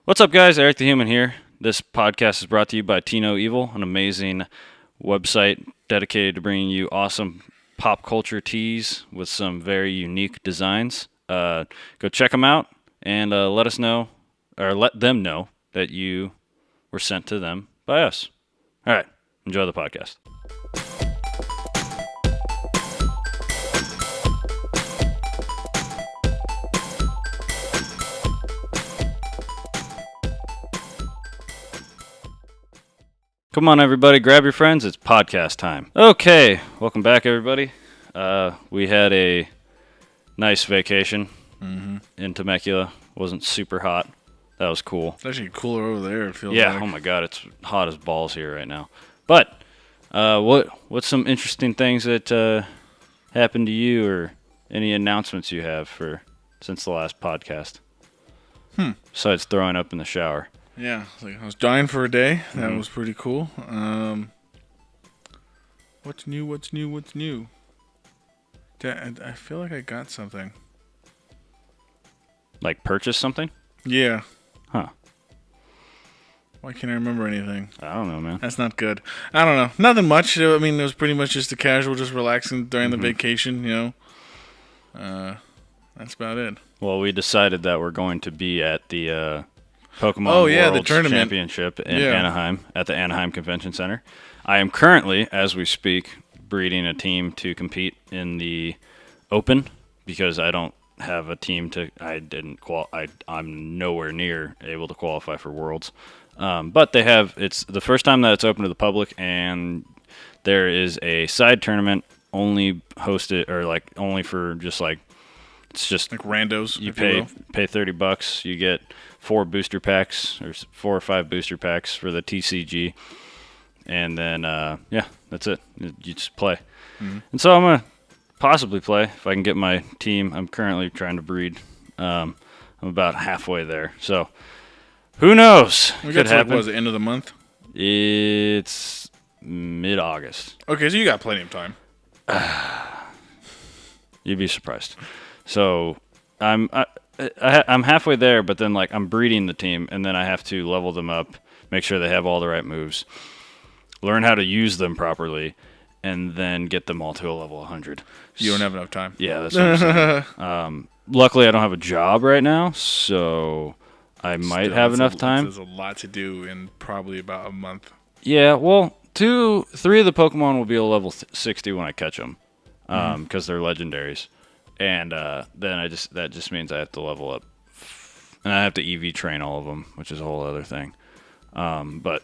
What's up, guys? Eric the Human here. This podcast is brought to you by TeeNoEvil, an amazing website dedicated to bringing you awesome pop culture tees with some very unique designs. Go check them out and let us know, or let them know that you were sent to them by us. All right, enjoy the podcast. Come on, everybody, grab your friends. It's podcast time. Okay, welcome back, everybody. We had a nice vacation in Temecula. Wasn't super hot. That was cool. It's actually cooler over there, it feels Yeah, like. oh my God, it's hot as balls here right now. But what's some interesting things that happened to you, or any announcements you have since the last podcast? Besides throwing up in the shower. Yeah, I was dying for a day. That was pretty cool. What's new? I feel like I got something. Like purchase something? Yeah. Huh. Why can't I remember anything? I don't know, man. That's not good. I don't know. Nothing much. I mean, it was pretty much just a casual, just relaxing during the vacation, you know. That's about it. Well, we decided that we're going to be at the Pokemon the World tournament. Championship in Anaheim at the Anaheim Convention Center. I am currently, as we speak, breeding a team to compete in the Open because I don't have a team to. I didn't I'm nowhere near able to qualify for Worlds, but they have. It's the first time that it's open to the public, and there is a side tournament only hosted or like only for just like. It's just like randos. You pay $30. You get 4 booster packs or 4 or 5 booster packs for the TCG, and then that's it. You just play. And so I'm gonna possibly play if I can get my team. I'm currently trying to breed. I'm about halfway there, so who knows? We Could got happen. what was it, end of the month? It's mid-August. Okay, so you got plenty of time. You'd be surprised. So I'm halfway there, but then like I'm breeding the team, and then I have to level them up, make sure they have all the right moves, learn how to use them properly, and then get them all to a level 100. You don't have enough time. Yeah, that's what I'm saying. Luckily, I don't have a job right now, so I might have enough time. There's a lot to do in probably about a month. Yeah, well, 3 of the Pokemon will be a level 60 when I catch them, because they're legendaries. And then that just means I have to level up, and I have to EV train all of them, which is a whole other thing. But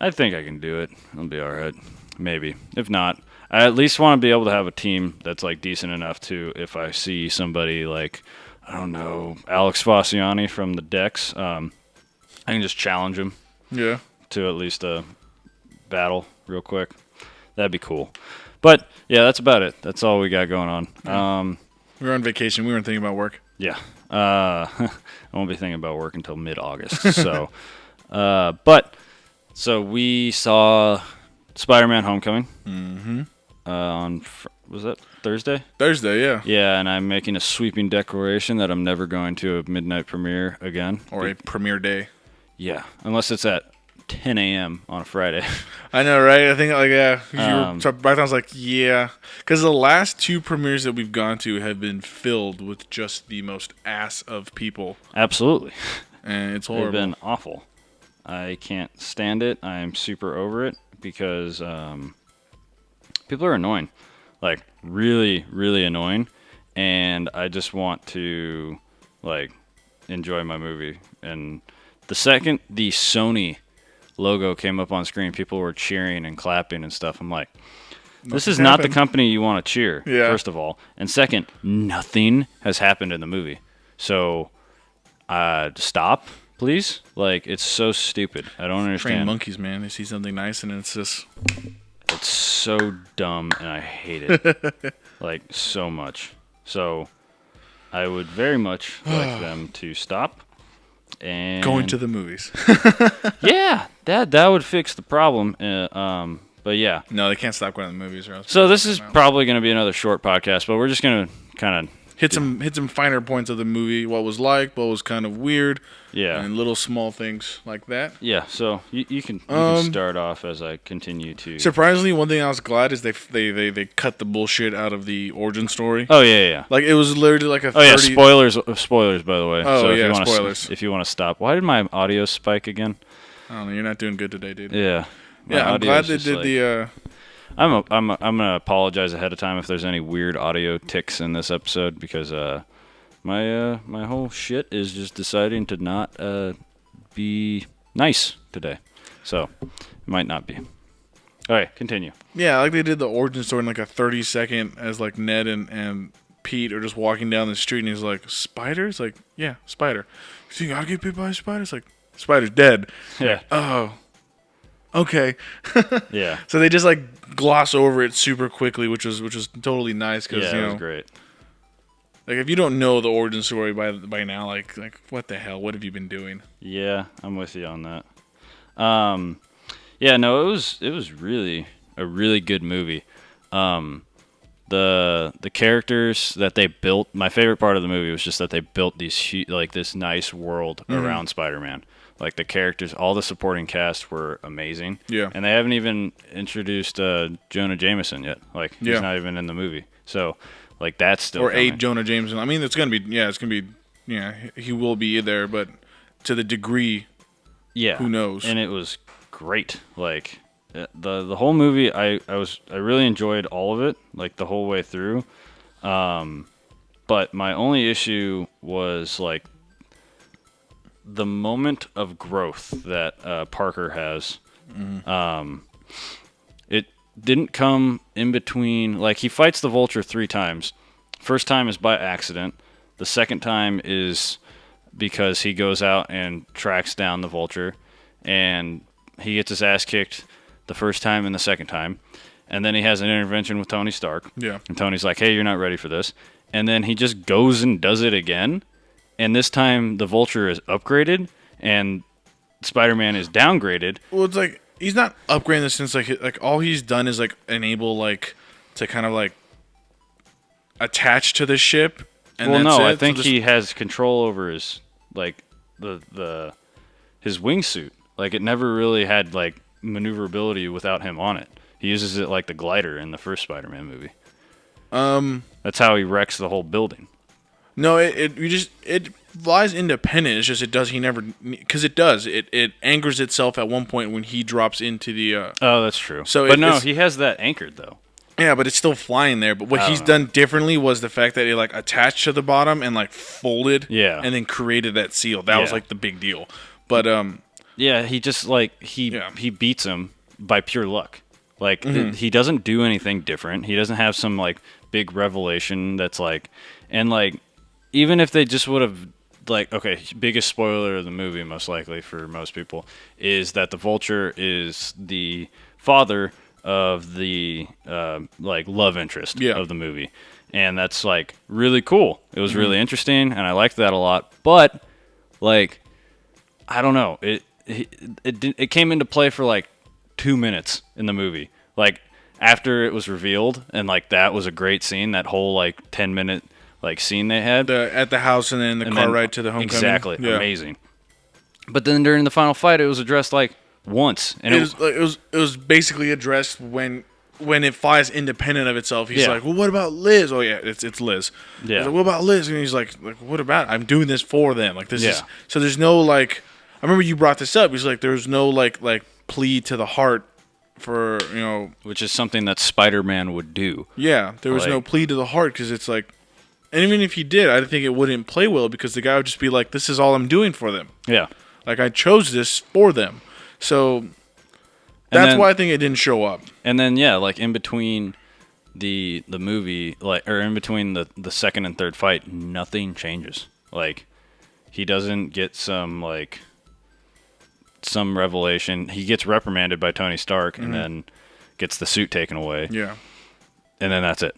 I think I can do it. It'll be all right. Maybe. If not, I at least want to be able to have a team that's like decent enough to, if I see somebody like, I don't know, Alex Fossiani from the Dex, I can just challenge him. Yeah. To at least a battle real quick. That'd be cool. But, yeah, that's about it. That's all we got going on. We were on vacation. We weren't thinking about work. Yeah. I won't be thinking about work until mid-August. So we saw Spider-Man Homecoming on, was that Thursday? Thursday, yeah. Yeah, and I'm making a sweeping declaration that I'm never going to a midnight premiere again. Or a premiere day. Yeah, unless it's at 10 a.m. on a Friday. I know, right? I think, by the time I was like, yeah. Because the last 2 premieres that we've gone to have been filled with just the most ass of people. Absolutely. And it's horrible. They've been awful. I can't stand it. I'm super over it because people are annoying. Like, really, really annoying. And I just want to, like, enjoy my movie. And the second the Sony logo came up on screen, people were cheering and clapping and stuff. I'm like, this is not the company you want to cheer, first of all. And second, nothing has happened in the movie. So, stop, please. Like, it's so stupid. I don't understand. Trained monkeys, man. They see something nice and it's just... It's so dumb and I hate it. Like, so much. So, I would very much like them to stop. And going to the movies. Yeah, that would fix the problem. But yeah. No, they can't stop going to the movies. Or else So this is probably going to be another short podcast, but we're just going to kind of hit some finer points of the movie, what was like, what was kind of weird, Yeah. and little small things like that. Yeah, so you can start off as I continue to. Surprisingly, one thing I was glad is they cut the bullshit out of the origin story. Oh yeah. Like it was literally like a. Oh yeah, spoilers by the way. Oh so yeah, if you spoilers. If you want to stop, why did my audio spike again? I don't know. You're not doing good today, dude. Yeah. Yeah, I'm glad they did the. I'm gonna apologize ahead of time if there's any weird audio ticks in this episode because my whole shit is just deciding to not be nice today, so it might not be. All right, continue. Yeah, like they did the origin story in like a 30-second as like Ned and Pete are just walking down the street and he's like, spiders? Like, yeah, spider. You think I'll get bit by a spider? It's like, spider's dead. Yeah. Oh. Okay. Yeah. So they just like gloss over it super quickly, which was totally nice because it was great. Like if you don't know the origin story by now, like what the hell? What have you been doing? Yeah, I'm with you on that. Yeah, no, it was really a really good movie. The characters that they built, my favorite part of the movie was just that they built this nice world around Spider-Man. Like the characters, all the supporting cast were amazing. Yeah. And they haven't even introduced Jonah Jameson yet. Like he's not even in the movie. So like that's still coming. Jonah Jameson. I mean, it's gonna be he will be there, but to the degree, who knows? And it was great. Like the whole movie, I really enjoyed all of it, like the whole way through. But my only issue was like the moment of growth that Parker has. It didn't come in between. Like he fights the Vulture 3 times. First time is by accident. The second time is because he goes out and tracks down the Vulture, and he gets his ass kicked the first time and the second time. And then he has an intervention with Tony Stark. Yeah. And Tony's like, hey, you're not ready for this. And then he just goes and does it again. And this time the Vulture is upgraded and Spider-Man is downgraded. Well, it's like he's not upgrading this since like all he's done is like enable like to kind of like attach to the ship. And well, that's no, it. I think he has control over his like his wingsuit. Like it never really had like maneuverability without him on it. He uses it like the glider in the first Spider-Man movie. That's how he wrecks the whole building. No, it flies independent. It's just it anchors itself at one point when he drops into the. Oh, that's true. So but no, he has that anchored though. Yeah, but it's still flying there. But what he's done differently was the fact that it like attached to the bottom and like folded. Yeah. And then created that seal. That was like the big deal. But yeah, he just like he beats him by pure luck. Like he doesn't do anything different. He doesn't have some like big revelation that's like, and like even if they just would have like, okay, biggest spoiler of the movie most likely for most people is that the Vulture is the father of the like love interest of the movie, and that's like really cool. It was really interesting, and I liked that a lot. But like, I don't know, it came into play for like 2 minutes in the movie, like after it was revealed, and like that was a great scene. That whole like 10-minute like scene they had at the house, and then the car ride to the homecoming. Exactly, amazing. But then during the final fight, it was addressed like once, and it was basically addressed when it flies independent of itself. He's like, well, what about Liz? Oh yeah, it's Liz. Yeah. Like, what about Liz? And he's like, what about? I'm doing this for them. Like this is so. There's no like. I remember you brought this up. He's like, there's no like plea to the heart for which is something that Spider-Man would do. Yeah, there was no plea to the heart because it's like. And even if he did, I think it wouldn't play well because the guy would just be like, this is all I'm doing for them. Yeah. Like, I chose this for them. So, that's why I think it didn't show up. And then, like, in between the movie, like, or in between the second and third fight, nothing changes. Like, he doesn't get some revelation. He gets reprimanded by Tony Stark and then gets the suit taken away. Yeah. And then that's it.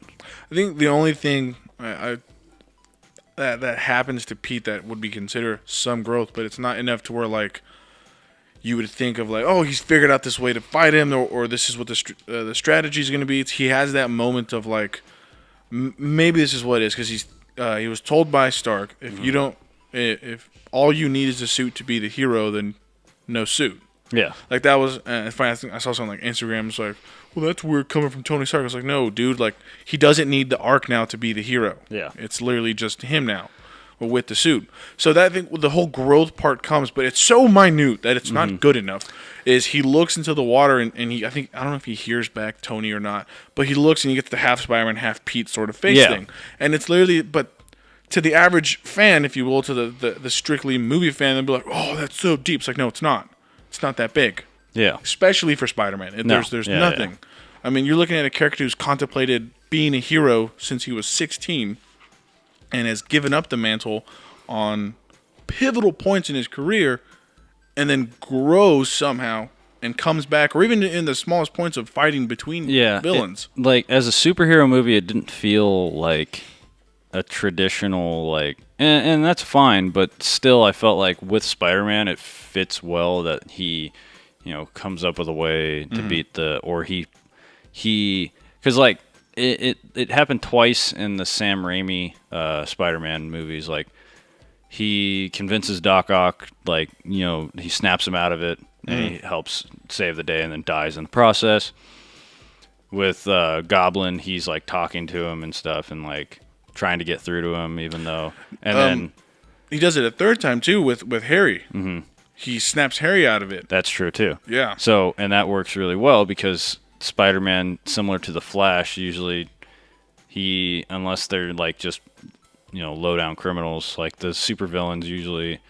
I think the only thing that happens to Pete that would be considered some growth, but it's not enough to where like you would think of like, oh, he's figured out this way to fight him, or this is what the strategy is going to be. He has that moment of like, maybe this is what it is because he was told by Stark, if all you need is a suit to be the hero, then no suit. Yeah. Like, that was, funny, I think I saw something like Instagram, it's like, well, that's weird coming from Tony Stark. I was like, no, dude, like, he doesn't need the arc now to be the hero. Yeah. It's literally just him now, with the suit. So that, I think, the whole growth part comes, but it's so minute that it's not good enough. Is he looks into the water, and he, I don't know if he hears back Tony or not, but he looks and he gets the half Spider-Man, half Pete sort of face thing. And it's literally, but to the average fan, if you will, to the strictly movie fan, they'll be like, oh, that's so deep. It's like, no, it's not. It's not that big. Yeah. Especially for Spider-Man. There's nothing. Yeah. I mean, you're looking at a character who's contemplated being a hero since he was 16 and has given up the mantle on pivotal points in his career and then grows somehow and comes back, or even in the smallest points of fighting between villains. Like, as a superhero movie, it didn't feel like a traditional, like, and that's fine, but still I felt like with Spider-Man it fits well that he, comes up with a way to beat or he because like it happened twice in the Sam Raimi Spider-Man movies. Like, he convinces Doc Ock, like, he snaps him out of it and he helps save the day and then dies in the process. With Goblin, he's like talking to him and stuff and like trying to get through to him, even though, and then he does it a third time too with Harry. He snaps Harry out of it. That's true too. Yeah. So, and that works really well because Spider-Man, similar to the Flash, usually unless they're like just low down criminals, like the supervillains usually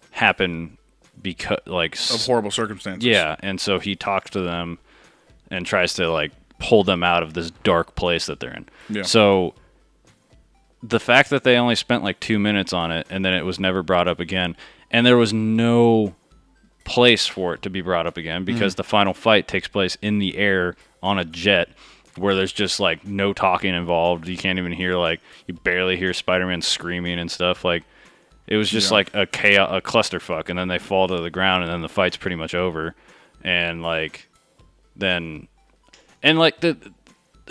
happen because like of horrible circumstances. Yeah, and so he talks to them and tries to like pull them out of this dark place that they're in. Yeah. So the fact that they only spent like 2 minutes on it and then it was never brought up again, and there was no place for it to be brought up again because the final fight takes place in the air on a jet where there's just like no talking involved. You can't even hear, like, you barely hear Spider-Man screaming and stuff. Like, it was just like a clusterfuck, and then they fall to the ground and then the fight's pretty much over. And like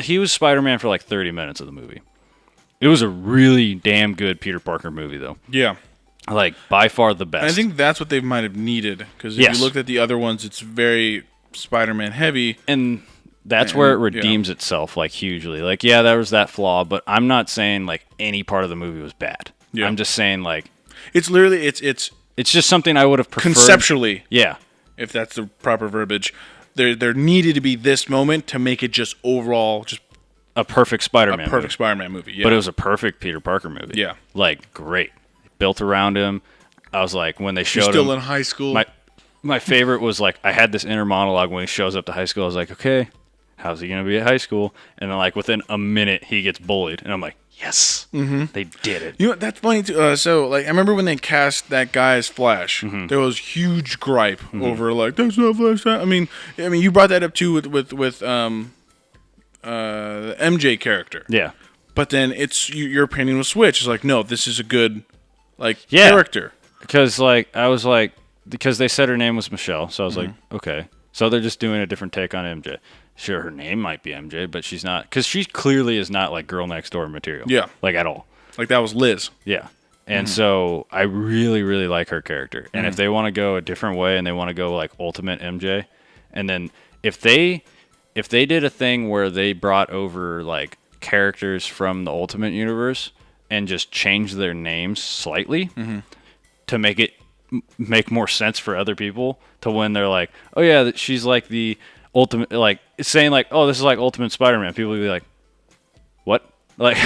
he was Spider-Man for like 30 minutes of the movie. It was a really damn good Peter Parker movie, though. Yeah. Like, by far the best. And I think that's what they might have needed. Because if you looked at the other ones, it's very Spider-Man heavy. And that's where it redeems itself, like, hugely. Like, yeah, there was that flaw, but I'm not saying, like, any part of the movie was bad. Yeah. I'm just saying, like... It's literally... It's just something I would have preferred. Conceptually. Yeah. If that's the proper verbiage. There needed to be this moment to make it just overall... just a perfect Spider-Man movie. Spider-Man movie, yeah. But it was a perfect Peter Parker movie. Yeah. Like, great. Built around him. I was like, when they showed him... He's still in high school. My favorite was, like, I had this inner monologue when he shows up to high school. I was like, okay, how's he going to be at high school? And then, like, within a minute, he gets bullied. And I'm like, yes, they did it. You know, that's funny, too. So, like, I remember when they cast that guy as Flash, there was huge gripe over, like, that's not Flash. I mean, you brought that up, too, with the MJ character. Yeah. But then your opinion was switched. It's like, no, this is a good, like, character. Because, like, I was like, because they said her name was Michelle, so I was like, okay. So they're just doing a different take on MJ. Sure, her name might be MJ, but she's not, because she clearly is not, like, girl next door material. Yeah. Like, at all. Like, that was Liz. Yeah. And so I really, really like her character. And if they want to go a different way and they want to go, like, Ultimate MJ, and then if they did a thing where they brought over, like, characters from the Ultimate Universe and just changed their names slightly to make more sense for other people, to when they're like, oh yeah, she's like the ultimate, like, saying like, oh, this is like Ultimate Spider-Man, people would be like, what? Like,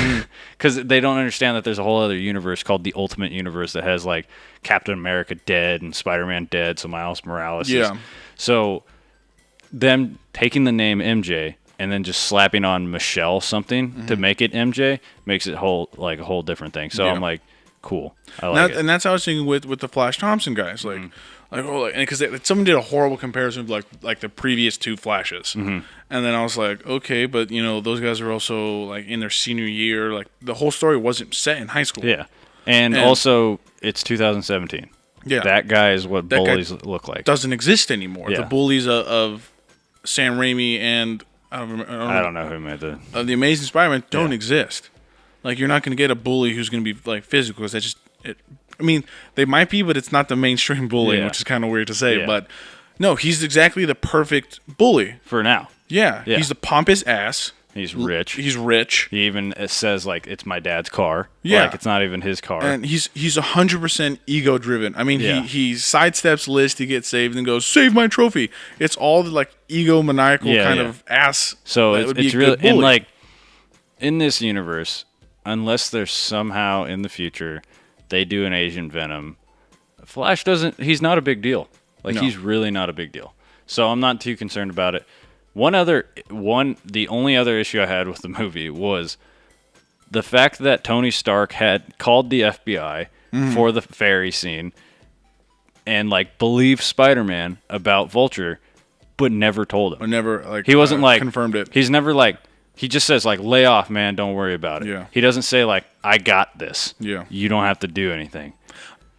because they don't understand that there's a whole other universe called the Ultimate Universe that has, like, Captain America dead and Spider-Man dead, so Miles Morales is. So them taking the name MJ and then just slapping on Michelle something to make it MJ makes it a whole different thing. So I'm like, cool. I like it. And that's how I was thinking with the Flash Thompson guys. Like, because someone did a horrible comparison of like the previous two Flashes, and then I was like, okay, but those guys are also like in their senior year. Like, the whole story wasn't set in high school. Yeah, and also it's 2017. Yeah, that guy is what bullies look like. Doesn't exist anymore. Yeah. The bullies of Sam Raimi and I don't know who made the Amazing Spider-Man don't exist. Like, you're not going to get a bully who's going to be like physical. Because I mean, they might be, but it's not the mainstream bullying, which is kind of weird to say. But no, he's exactly the perfect bully for now. Yeah, he's the pompous ass. He's rich. He's rich. He even says, like, it's my dad's car. Yeah. Like, it's not even his car. And he's 100% ego driven. I mean, he sidesteps Liz to get saved and goes, save my trophy. It's all the, like, egomaniacal kind of ass. So it's really, and, like, in this universe, unless there's somehow in the future they do an Asian Venom, Flash he's not a big deal. Like, he's really not a big deal. So I'm not too concerned about it. The only other issue I had with the movie was the fact that Tony Stark had called the FBI for the ferry scene and, like, believed Spider-Man about Vulture, but never told him. Or never, like, he wasn't like confirmed it. He's never like, he just says, like, lay off, man, don't worry about it. Yeah. He doesn't say, like, I got this. Yeah. You don't have to do anything.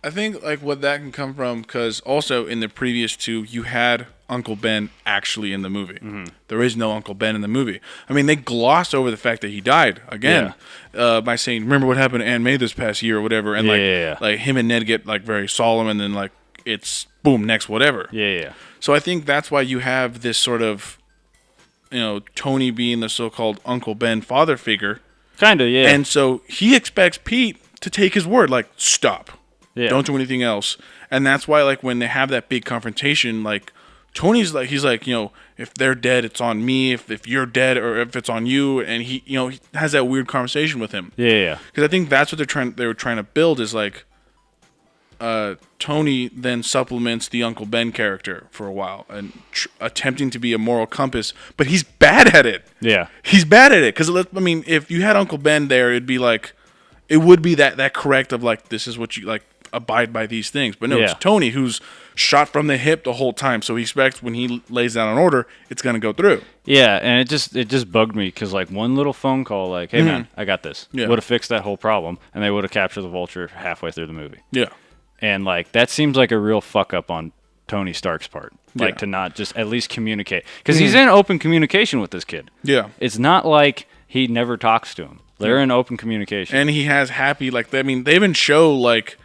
I think, like, what that can come from, because also in the previous two, you had Uncle Ben actually in the movie. There is no Uncle Ben in the movie. I mean, they glossed over the fact that he died again by saying, "Remember what happened to Aunt May this past year or whatever," and like him and Ned get, like, very solemn, and then, like, it's boom, next whatever. Yeah. So I think that's why you have this sort of, you know, Tony being the so-called Uncle Ben father figure. Kind of, yeah. And so he expects Pete to take his word, like, stop. Yeah. Don't do anything else. And that's why, like, when they have that big confrontation, like, Tony's like, he's like, you know, if they're dead, it's on me. If you're dead, or if it's on you. And he, you know, he has that weird conversation with him. Yeah. Because I think that's what they were trying to build is, like, Tony then supplements the Uncle Ben character for a while and attempting to be a moral compass, but he's bad at it. Yeah. He's bad at it. Because, I mean, if you had Uncle Ben there, it'd be like, it would be that correct of, like, this is what you, like, abide by these things. But no, it's Tony who's shot from the hip the whole time, so he expects when he lays down an order, it's going to go through. Yeah, and it just bugged me because, like, one little phone call, like, hey, man, I got this, would have fixed that whole problem, and they would have captured the Vulture halfway through the movie. Yeah. And, like, that seems like a real fuck up on Tony Stark's part, like, to not just at least communicate. Because he's in open communication with this kid. Yeah. It's not like he never talks to him. They're in open communication. And he has happy, like, I mean, they even show, like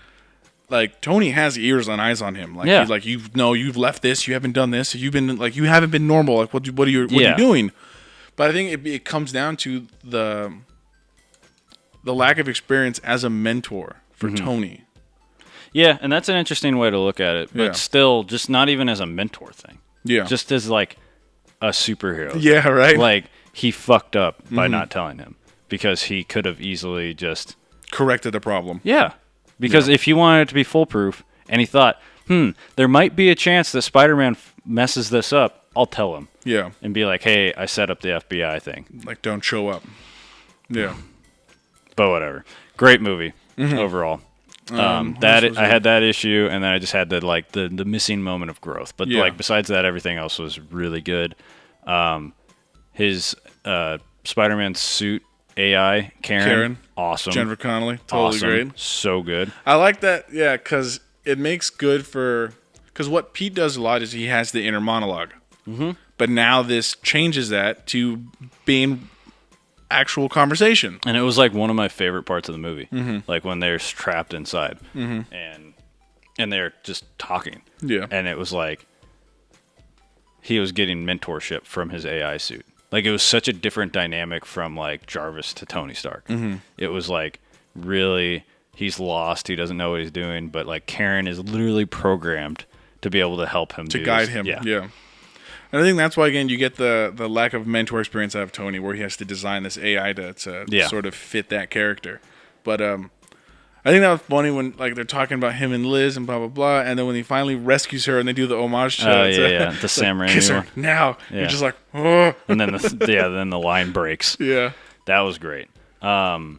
Tony has ears and eyes on him. Like, he's like, you've left this, you haven't done this, you've been, like, you haven't been normal. Like, what are you doing? But I think it comes down to the lack of experience as a mentor for Tony. Yeah, and that's an interesting way to look at it. But still, just not even as a mentor thing. Yeah. Just as, like, a superhero. Yeah, right? Like, he fucked up by not telling him. Because he could have easily just corrected the problem. Yeah. Because if he wanted it to be foolproof and he thought, there might be a chance that Spider-Man messes this up, I'll tell him. Yeah. And be like, hey, I set up the FBI thing. Like, don't show up. Yeah. But whatever. Great movie overall. I had that issue, and then I just had the missing moment of growth. But like besides that, everything else was really good. His Spider-Man suit AI, Karen, awesome. Jennifer Connelly, totally great. So good. I like that, because it makes good for... Because what Pete does a lot is he has the inner monologue. But now this changes that to being actual conversation. And it was, like, one of my favorite parts of the movie. Like, when they're trapped inside. And they're just talking. Yeah. And it was like he was getting mentorship from his AI suit. Like, it was such a different dynamic from, like, Jarvis to Tony Stark. It was, like, really, he's lost. He doesn't know what he's doing. But, like, Karen is literally programmed to be able to help him. To guide him, yeah. And I think that's why, again, you get the lack of mentor experience out of Tony, where he has to design this AI to sort of fit that character. But I think that was funny when, like, they're talking about him and Liz and blah, blah, blah. And then when he finally rescues her and they do the homage to the Sam Raimi kiss her one. now. Yeah. You're just like, oh. And then then the line breaks. Yeah. That was great. What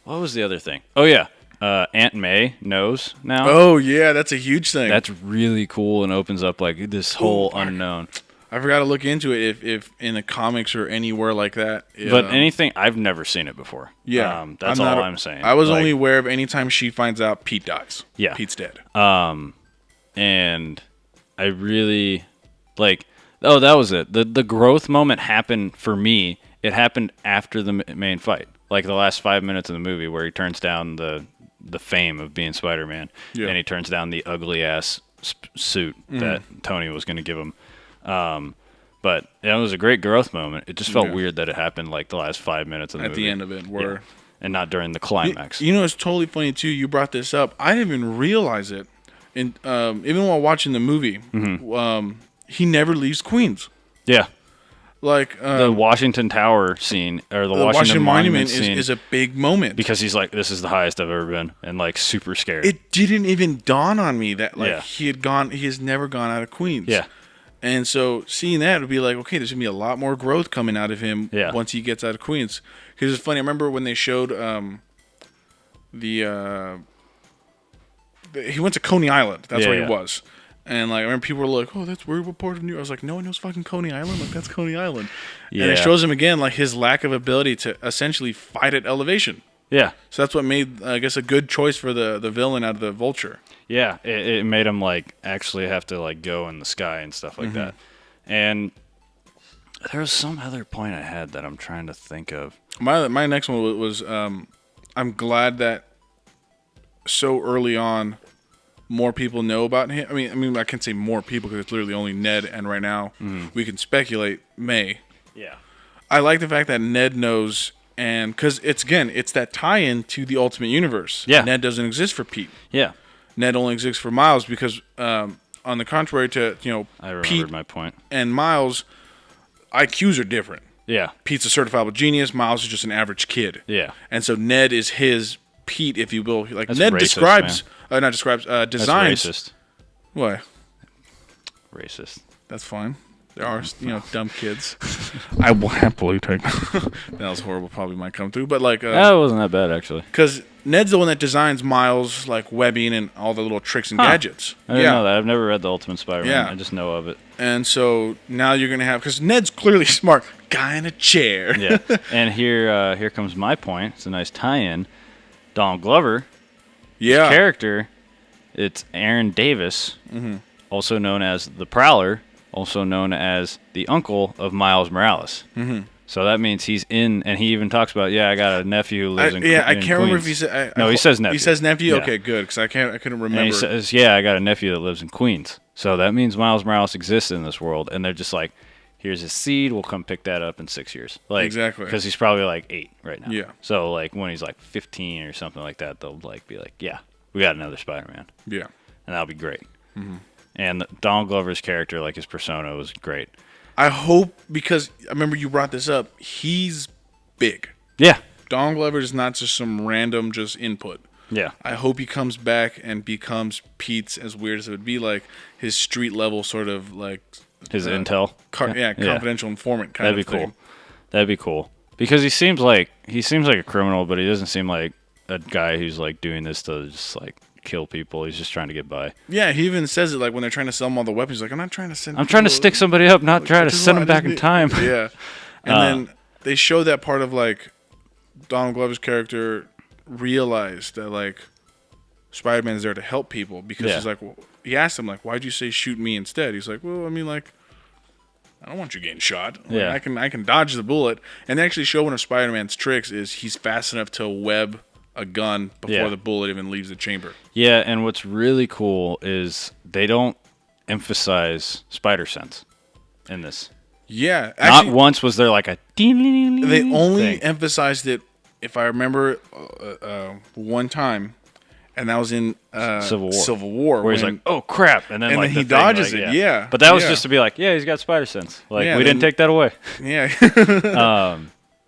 was the other thing? Oh, yeah. Aunt May knows now. Oh, yeah. That's a huge thing. That's really cool and opens up, like, this whole unknown. I forgot to look into it if in the comics or anywhere like that. But anything, I've never seen it before. Yeah. That's all I'm saying. I was only aware of anytime she finds out Pete dies. Yeah. Pete's dead. And I really, like, that was it. The growth moment happened for me. It happened after the main fight. like the last 5 minutes of the movie where he turns down the fame of being Spider-Man, and he turns down the ugly ass suit that Tony was going to give him. But it was a great growth moment. It just felt weird that it happened like the last 5 minutes of the movie. At the end of it, where and not during the climax. You know, it's totally funny too. You brought this up. I didn't even realize it, and even while watching the movie, he never leaves Queens. Yeah. Like the Washington Tower scene, or the Washington Monument scene is a big moment because he's like, "This is the highest I've ever been," and like super scared. It didn't even dawn on me that like he has never gone out of Queens. Yeah, and so seeing that would be like, okay, there's gonna be a lot more growth coming out of him once he gets out of Queens. Because it's funny. I remember when they showed he went to Coney Island. That's where he was. And like I remember people were like, "Oh, that's weird. What part of New York?" I was like, "No one knows fucking Coney Island. Like that's Coney Island." Yeah. And it shows him again like his lack of ability to essentially fight at elevation. Yeah. So that's what made, I guess, a good choice for the villain out of the Vulture. Yeah, it made him like actually have to like go in the sky and stuff like that. And there was some other point I had that I'm trying to think of. My next one was I'm glad that so early on, more people know about him. I mean, I can't say more people because it's literally only Ned, and right now we can speculate May. Yeah, I like the fact that Ned knows, and because it's that tie-in to the Ultimate Universe. Yeah, Ned doesn't exist for Pete. Yeah, Ned only exists for Miles because, on the contrary to I remembered Pete my point. And Miles, IQs are different. Yeah, Pete's a certifiable genius. Miles is just an average kid. Yeah, and so Ned is his Pete, if you will. Like that's Ned racist, describes, not describes, designs. That's racist. What? Racist. That's fine. There are, dumb kids. I will happily take. That was horrible. Probably might come through, but like, that wasn't that bad actually. Because Ned's the one that designs Miles' like webbing and all the little tricks and gadgets. I didn't know that. I've never read the Ultimate Spider-Man. Yeah. I just know of it. And so now you're gonna have, because Ned's clearly smart. Guy in a chair. Yeah. And here comes my point. It's a nice tie-in. Donald Glover. Yeah. His character. It's Aaron Davis, also known as the Prowler, also known as the uncle of Miles Morales. So that means he's in, and he even talks about, I got a nephew who lives in Queens. I can't remember if he said. No, he says nephew. He says nephew. Yeah. Okay, good, because I couldn't remember. And he says, I got a nephew that lives in Queens. So that means Miles Morales exists in this world, and they're just like, here's his seed. We'll come pick that up in 6 years. Like, exactly. Because he's probably like 8 right now. Yeah. So like when he's like 15 or something like that, they'll like be like, we got another Spider-Man. Yeah. And that'll be great. And Donald Glover's character, like his persona, was great. I hope, because I remember you brought this up, he's big. Yeah. Donald Glover is not just some random just input. Yeah. I hope he comes back and becomes Pete's, as weird as it would be, like his street level sort of like his intel. Confidential informant kind That'd of thing. Cool. That'd be cool. Because he seems like a criminal, but he doesn't seem like a guy who's like doing this to just like kill people. He's just trying to get by. Yeah, he even says it like when they're trying to sell him all the weapons. He's like, I'm not trying to send. I'm trying to stick somebody up, not try to send them back in time. Yeah, and then they show that part of like Donald Glover's character realized that like Spider-Man's there to help people because he's like, well, he asked him like, why'd you say shoot me instead? He's like, well, I mean like, I don't want you getting shot. Like, I can dodge the bullet. And they actually show one of Spider-Man's tricks is he's fast enough to web a gun before the bullet even leaves the chamber. Yeah, and what's really cool is they don't emphasize spider sense in this. Yeah. Actually, not once was there like a ding. They only emphasized it, if I remember, one time, and that was in Civil War. Where he's like, oh, crap. And then, like, he dodges it, yeah. But that was just to be like, he's got spider sense. Like, we didn't take that away. Yeah.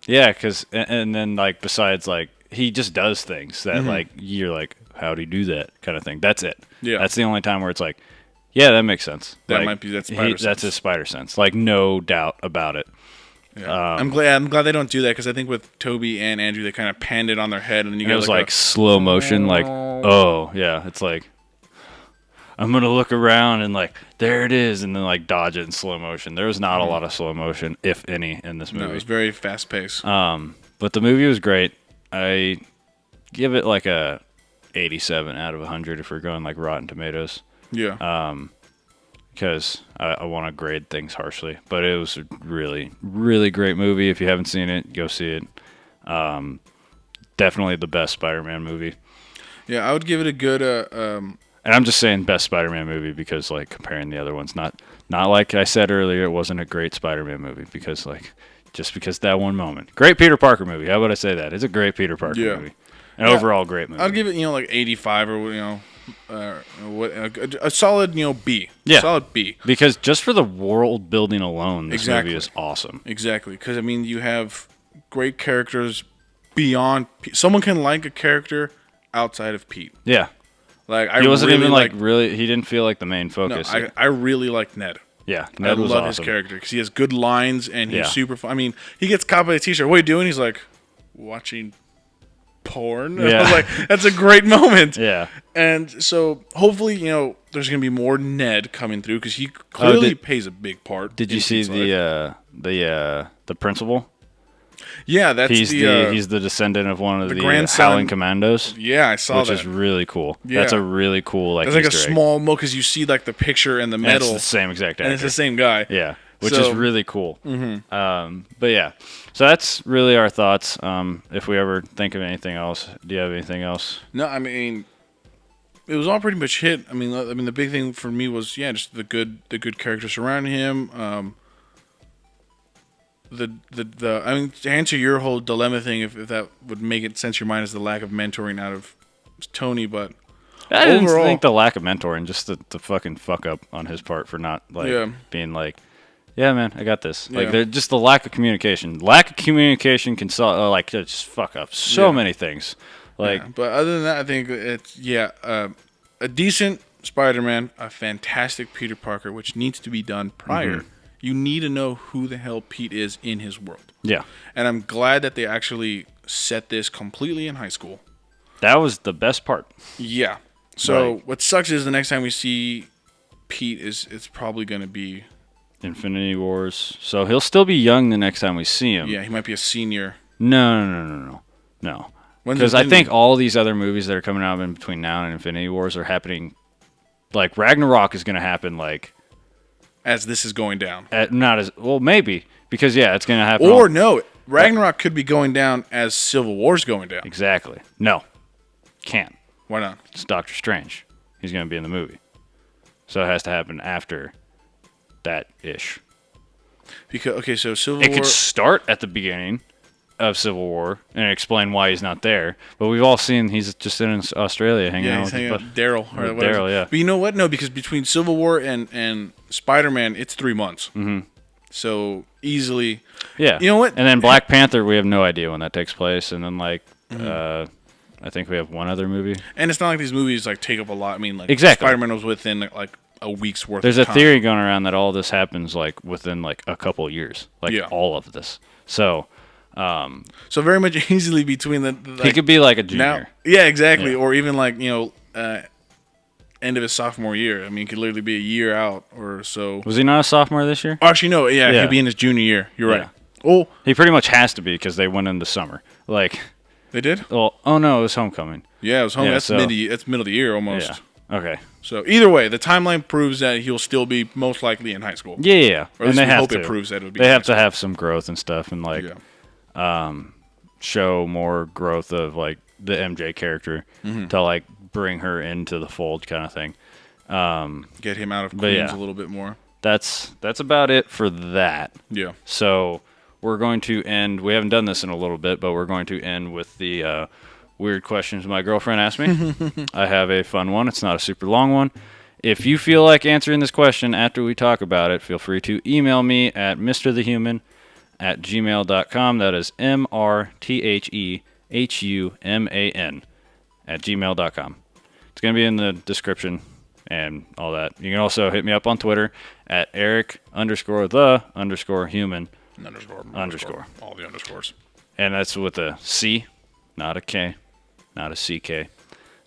Yeah, because, and then, like, besides, like, he just does things that, like, you're like, how'd he do that kind of thing. That's it. Yeah. That's the only time where it's like, that makes sense. That might be that's spider sense. That's his spider sense. Like, no doubt about it. Yeah. I'm glad they don't do that, because I think with Toby and Andrew, they kind of panned it on their head, and then you get like slow motion, like, it's like, I'm gonna look around and like, there it is, and then like dodge it in slow motion. There was not a lot of slow motion, if any, in this movie. No, it was very fast paced. But the movie was great. I give it like a 87 out of 100 if we're going like Rotten Tomatoes. Yeah. Because I want to grade things harshly, but it was a really, really great movie. If you haven't seen it, go see it. Definitely the best Spider-Man movie. Yeah, I would give it a good. And I'm just saying best Spider-Man movie because like comparing the other ones, not like I said earlier, it wasn't a great Spider-Man movie because like just because that one moment. Great Peter Parker movie. How would I say that? It's a great Peter Parker movie. An overall great movie. I'd give it like 85 or a solid B. Yeah, solid B. Because just for the world building alone, this movie is awesome. Exactly, because I mean you have great characters beyond. Someone can like a character outside of Pete. Yeah. Like he wasn't even like really. He didn't feel like the main focus. No, I really like Ned. Yeah, Ned was love awesome. his character because he has good lines and he's super fun. I mean, he gets caught by a T-shirt. What are you doing? He's like watching porn. Yeah. I was like, that's a great moment. Yeah. And so hopefully, there's gonna be more Ned coming through because he clearly plays a big part. Did you see the principal? Yeah, that's he's the descendant of one of the Howling Commandos. Yeah, I saw that, which is really cool. Yeah. That's a really cool like. It's like Easter a small mo because you see like the picture and the medal. It's the same exact actor. And it's the same guy. Yeah, which is really cool. Mm-hmm. But yeah, so that's really our thoughts. If we ever think of anything else, do you have anything else? No, I mean, it was all pretty much hit. I mean, the big thing for me was just the good characters surrounding him. I mean, to answer your whole dilemma thing, if that would make it sense, your mind is the lack of mentoring out of Tony, but I didn't think the lack of mentoring, just the fucking fuck up on his part for not being like, yeah, man, I got this. Like, they're just the lack of communication. Lack of communication can just fuck up so many things. Like, but other than that, I think it's a decent Spider-Man, a fantastic Peter Parker, which needs to be done prior. Mm-hmm. You need to know who the hell Pete is in his world. Yeah. And I'm glad that they actually set this completely in high school. That was the best part. Yeah. So what sucks is the next time we see Pete it's probably going to be Infinity Wars. So he'll still be young the next time we see him. Yeah, he might be a senior. No. Because I think all these other movies that are coming out in between now and Infinity Wars are happening. Like Ragnarok is going to happen like as this is going down. Not as well, maybe because it's going to happen. Or no, Ragnarok could be going down as Civil War's going down. Exactly. No, can't. Why not? It's Doctor Strange. He's going to be in the movie, so it has to happen after that ish. Because so Civil War. It could start at the beginning of Civil War and explain why he's not there. But we've all seen he's just in Australia hanging out. He's hanging out with Daryl. Daryl, yeah. But you know what? No, because between Civil War and Spider-Man, it's 3 months. Mm-hmm. So easily. Yeah. You know what? And then Black Panther, we have no idea when that takes place. And then I think we have one other movie. And it's not like these movies take up a lot. I mean, exactly. Spider-Man was within a week's worth. There's of time. a theory going around that all this happens within a couple of years. All of this. So. So very much easily between the he could be a junior. Now, yeah, exactly. Yeah. Or even end of his sophomore year. I mean, it could literally be a year out or so. Was he not a sophomore this year? Oh, actually, no. Yeah, he'd be in his junior year. You're right. Oh, he pretty much has to be because they went in the summer. They did? Well, oh no, it was homecoming. Yeah, it was homecoming. That's middle of the year almost. Yeah. Okay. So either way, the timeline proves that he'll still be most likely in high school. Yeah. Or at least we hope it proves that it'll be. They have to have some growth and stuff and show more growth of the MJ character to bring her into the fold kind of thing. Get him out of Queens a little bit more. That's about it for that. Yeah. So we're going to end. We haven't done this in a little bit, but we're going to end with the weird questions my girlfriend asked me. I have a fun one. It's not a super long one. If you feel like answering this question after we talk about it, feel free to email me at mrthehuman@gmail.com. That is MRTHEHUMAN@gmail.com. It's going to be in the description and all that. You can also hit me up on Twitter at Eric_the_human_. Underscore. All the underscores. And that's with a C, not a K, not a CK,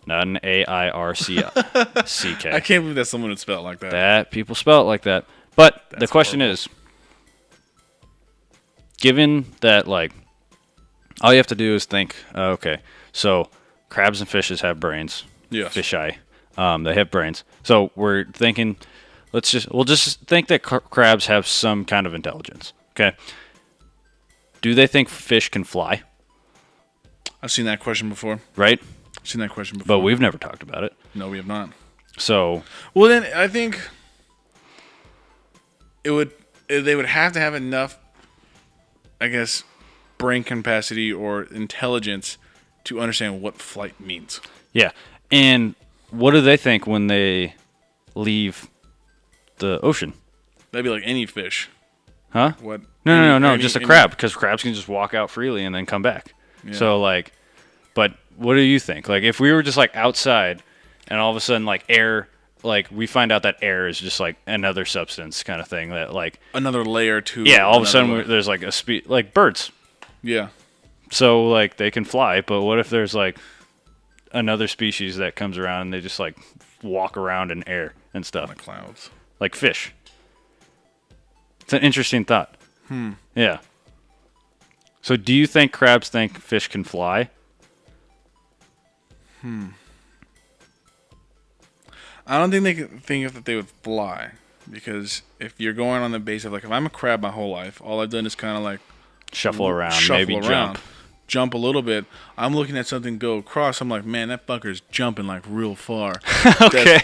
not an AIRCK. I can't believe that someone would spell it like that. That people spell it like that. But the question is, given that all you have to do is think, okay, so crabs and fishes have brains. Yes. Fisheye. They have brains. So we're thinking, we'll just think that crabs have some kind of intelligence. Okay. Do they think fish can fly? I've seen that question before. Right? I've seen that question before. But we've never talked about it. No, we have not. So. Well, then I think they would have to have enough, I guess, brain capacity or intelligence to understand what flight means. Yeah. And what do they think when they leave the ocean? That'd be like any fish. Huh? What? No. Just a crab, because crabs can just walk out freely and then come back. Yeah. So, like, but what do you think? Like, if we were just, like, outside and all of a sudden, like, air, like, we find out that air is just, like, another substance kind of thing that, like... Another layer to... Yeah, all of a sudden there's, like, like, birds. Yeah. So, like, they can fly, but what if there's, like, another species that comes around and they just, like, walk around in air and stuff? Like clouds. Like fish. It's an interesting thought. Yeah. So do you think crabs think fish can fly? I don't think they can think that they would fly. Because if you're going on the base of, like, if I'm a crab my whole life, all I've done is kind of, like... Shuffle around, maybe jump. Jump a little bit. I'm looking at something go across. I'm like, man, that fucker's jumping, like, real far. Okay.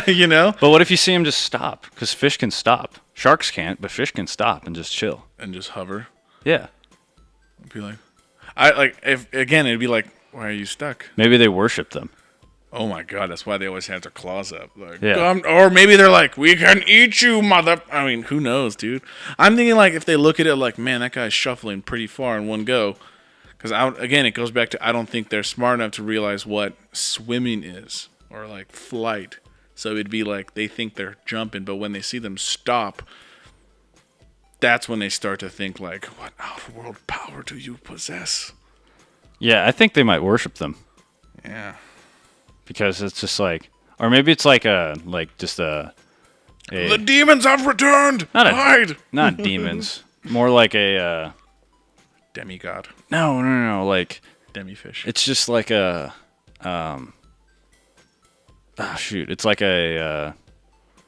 You know? But what if you see him just stop? Because fish can stop. Sharks can't, but fish can stop and just chill. And just hover. Yeah. It'd be like... it'd be like, why are you stuck? Maybe they worship them. Oh my god, that's why they always have their claws up. Like, yeah. Or maybe they're like, we can eat you, mother... I mean, who knows, dude? I'm thinking, like, if they look at it like, man, that guy's shuffling pretty far in one go. Because, again, it goes back to, I don't think they're smart enough to realize what swimming is. Or, like, flight. So it'd be like, they think they're jumping, but when they see them stop, that's when they start to think, like, what outworld power do you possess? Yeah, I think they might worship them. Yeah. Because it's just like, or maybe it's like the demons have returned. Hide. Not demons. More like a demigod. No. Like demifish. It's just like a It's like a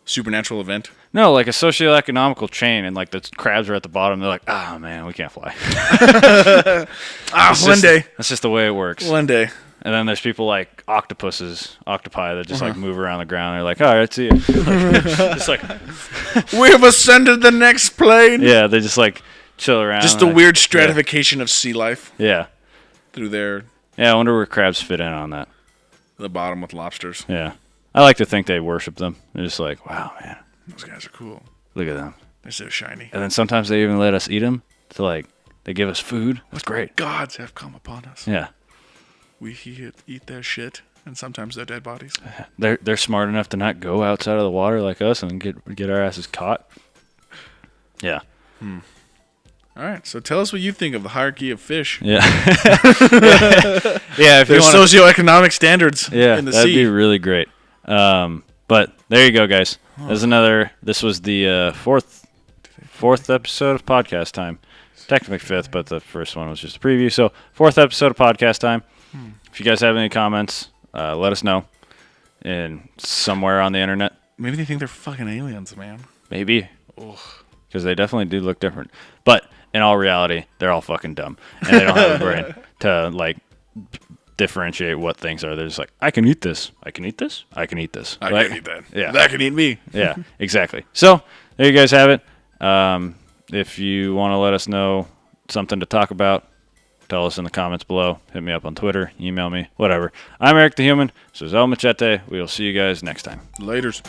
supernatural event. No, like a socio-economical chain, and like the crabs are at the bottom. They're like, oh man, we can't fly. One day. That's just the way it works. One day. And then there's people like octopi that just like move around the ground. They're like, all right, see you. Just like, we have ascended the next plane. Yeah, they just like chill around. Just a weird stratification of sea life. Yeah. Through there. Yeah, I wonder where crabs fit in on that. The bottom with lobsters. Yeah. I like to think they worship them. They're just like, wow, man. Those guys are cool. Look at them. They're so shiny. And then sometimes they even let us eat them. To like, they give us food. That's great. Gods have come upon us. Yeah. We eat their shit, and sometimes their dead bodies. They're smart enough to not go outside of the water like us and get our asses caught. Yeah. All right, so tell us what you think of the hierarchy of fish. Yeah. Yeah, if there's socioeconomic standards in the sea. That'd be really great. But there you go, guys. This was the fourth episode of Podcast Time. Technically fifth, but the first one was just a preview. So, fourth episode of Podcast Time. If you guys have any comments, let us know. In somewhere on the internet. Maybe they think they're fucking aliens, man. Maybe. Because they definitely do look different. But in all reality, they're all fucking dumb. And they don't have a brain to, like, differentiate what things are. They're just like, I can eat this. I can eat this. I can eat this. I can eat that. Yeah. That can eat me. Yeah, exactly. So, there you guys have it. If you want to let us know something to talk about, tell us in the comments below. Hit me up on Twitter. Email me. Whatever. I'm Eric the Human. This is El Machete. We will see you guys next time. Laters.